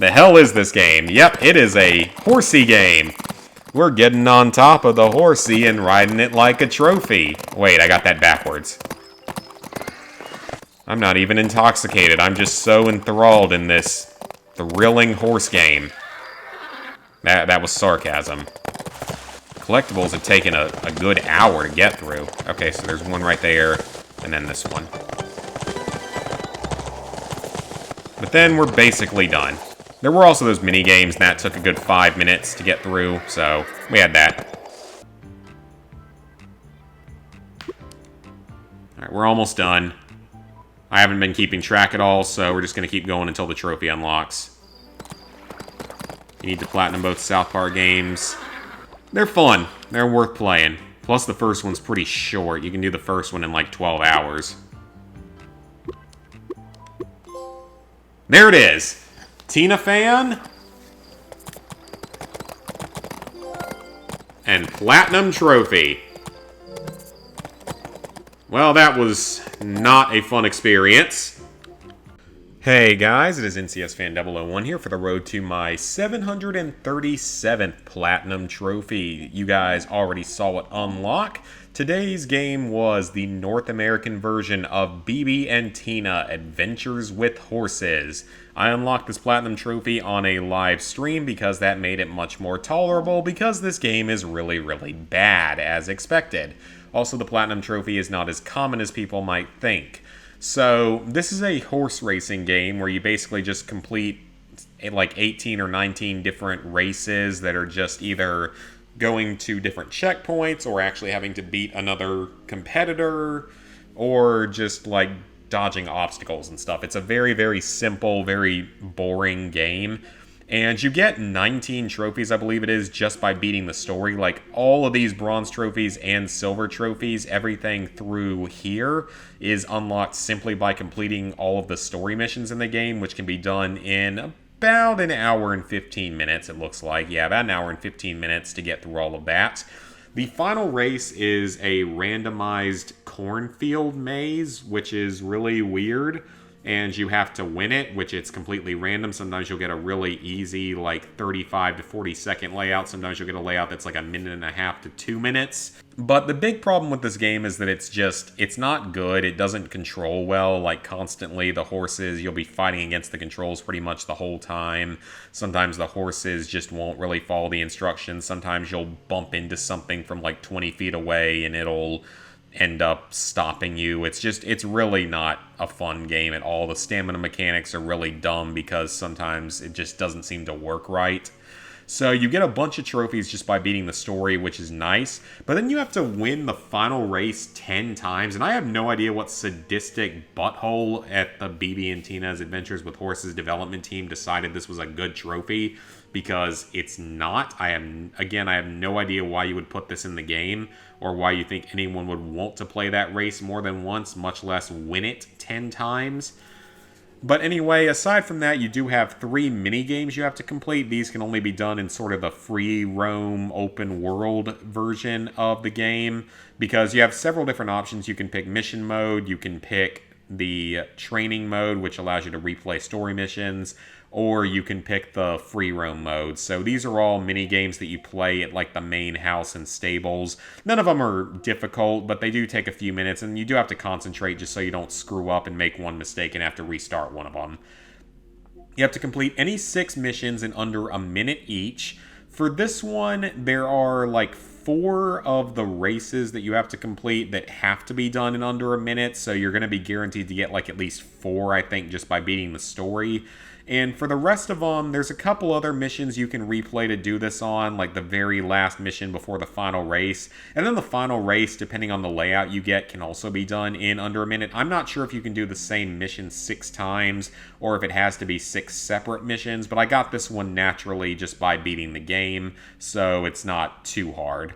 The hell is this game? Yep, it is a horsey game. We're getting on top of the horsey and riding it like a trophy. Wait, I got that backwards. I'm not even intoxicated. I'm just so enthralled in this thrilling horse game. That was sarcasm. Collectibles have taken a good hour to get through. Okay, so there's one right there, and then this one. But then we're basically done. There were also those mini games, and that took a good 5 minutes to get through, so we had that. Alright, we're almost done. I haven't been keeping track at all, so we're just going to keep going until the trophy unlocks. You need to platinum both South Park games. They're fun. They're worth playing. Plus, the first one's pretty short. You can do the first one in like 12 hours. There it is! Tina fan? And Platinum Trophy. Well, that was not a fun experience. Hey guys, it is NCSFan001 here for the road to my 737th Platinum Trophy. You guys already saw it unlock. Today's game was the North American version of Bibi and Tina Adventures with Horses. I unlocked this Platinum Trophy on a live stream because that made it much more tolerable because this game is really, really bad, as expected. Also, the Platinum Trophy is not as common as people might think. So, this is a horse racing game where you basically just complete like 18 or 19 different races that are just either going to different checkpoints or actually having to beat another competitor or just like dodging obstacles and stuff. It's a very, very simple, very boring game. And you get 19 trophies, I believe it is, just by beating the story. Like, all of these bronze trophies and silver trophies, everything through here is unlocked simply by completing all of the story missions in the game, which can be done in about an hour and 15 minutes, it looks like. Yeah, about an hour and 15 minutes to get through all of that. The final race is a randomized cornfield maze, which is really weird. And you have to win it, which it's completely random. Sometimes you'll get a really easy, like, 35 to 40 second layout. Sometimes you'll get a layout that's like a minute and a half to 2 minutes. But the big problem with this game is that it's not good. It doesn't control well, like, constantly. The horses, you'll be fighting against the controls pretty much the whole time. Sometimes the horses just won't really follow the instructions. Sometimes you'll bump into something from, like, 20 feet away and it'll end up stopping you. It's really not a fun game at all. The stamina mechanics are really dumb because sometimes it just doesn't seem to work right. So you get a bunch of trophies just by beating the story, which is nice, but then you have to win the final race 10 times, and I have no idea what sadistic butthole at the Bibi and Tina's Adventures with Horses development team decided this was a good trophy, because it's not. I have no idea why you would put this in the game, or why you think anyone would want to play that race more than once, much less win it 10 times. But anyway, aside from that, you do have 3 mini-games you have to complete. These can only be done in sort of the free roam open world version of the game, because you have several different options. You can pick mission mode, you can pick the training mode, which allows you to replay story missions, or you can pick the free roam mode. So these are all mini games that you play at like the main house and stables. None of them are difficult, but they do take a few minutes, and you do have to concentrate just so you don't screw up and make one mistake and have to restart one of them. You have to complete any 6 missions in under a minute each. For this one, there are like 4 of the races that you have to complete that have to be done in under a minute, so you're going to be guaranteed to get like at least 4, I think, just by beating the story. And for the rest of them, there's a couple other missions you can replay to do this on, like the very last mission before the final race. And then the final race, depending on the layout you get, can also be done in under a minute. I'm not sure if you can do the same mission 6 times, or if it has to be 6 separate missions, but I got this one naturally just by beating the game, so it's not too hard.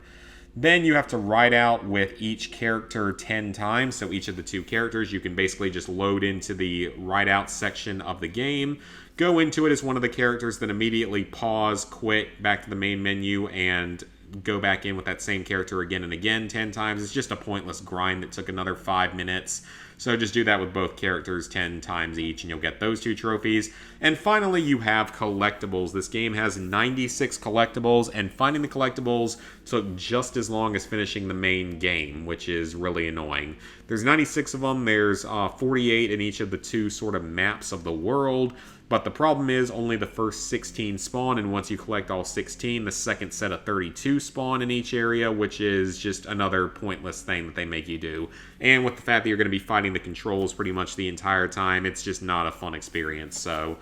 Then you have to ride out with each character 10 times. So each of the 2 characters, you can basically just load into the ride out section of the game, go into it as one of the characters, then immediately pause, quit, back to the main menu, and go back in with that same character again and again 10 times. It's just a pointless grind that took another 5 minutes. So just do that with both characters 10 times each, and you'll get those 2 trophies. And finally, you have collectibles. This game has 96 collectibles, and finding the collectibles took just as long as finishing the main game, which is really annoying. There's 96 of them. There's 48 in each of the 2 sort of maps of the world. But the problem is only the first 16 spawn, and once you collect all 16, the second set of 32 spawn in each area, which is just another pointless thing that they make you do. And with the fact that you're going to be fighting the controls pretty much the entire time, it's just not a fun experience. So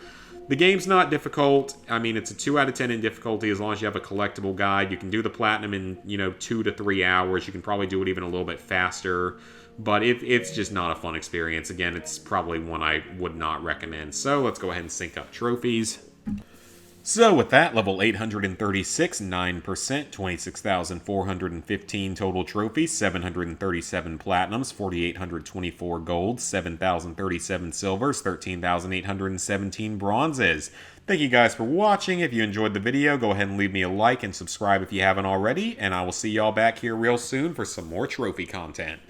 the game's not difficult. I mean, it's a 2 out of 10 in difficulty as long as you have a collectible guide. You can do the platinum in, 2 to 3 hours. You can probably do it even a little bit faster. But it's just not a fun experience. Again, it's probably one I would not recommend. So let's go ahead and sync up trophies. So with that, level 836, 9%, 26,415 total trophies, 737 platinums, 4,824 golds, 7,037 silvers, 13,817 bronzes. Thank you guys for watching. If you enjoyed the video, go ahead and leave me a like and subscribe if you haven't already. And I will see y'all back here real soon for some more trophy content.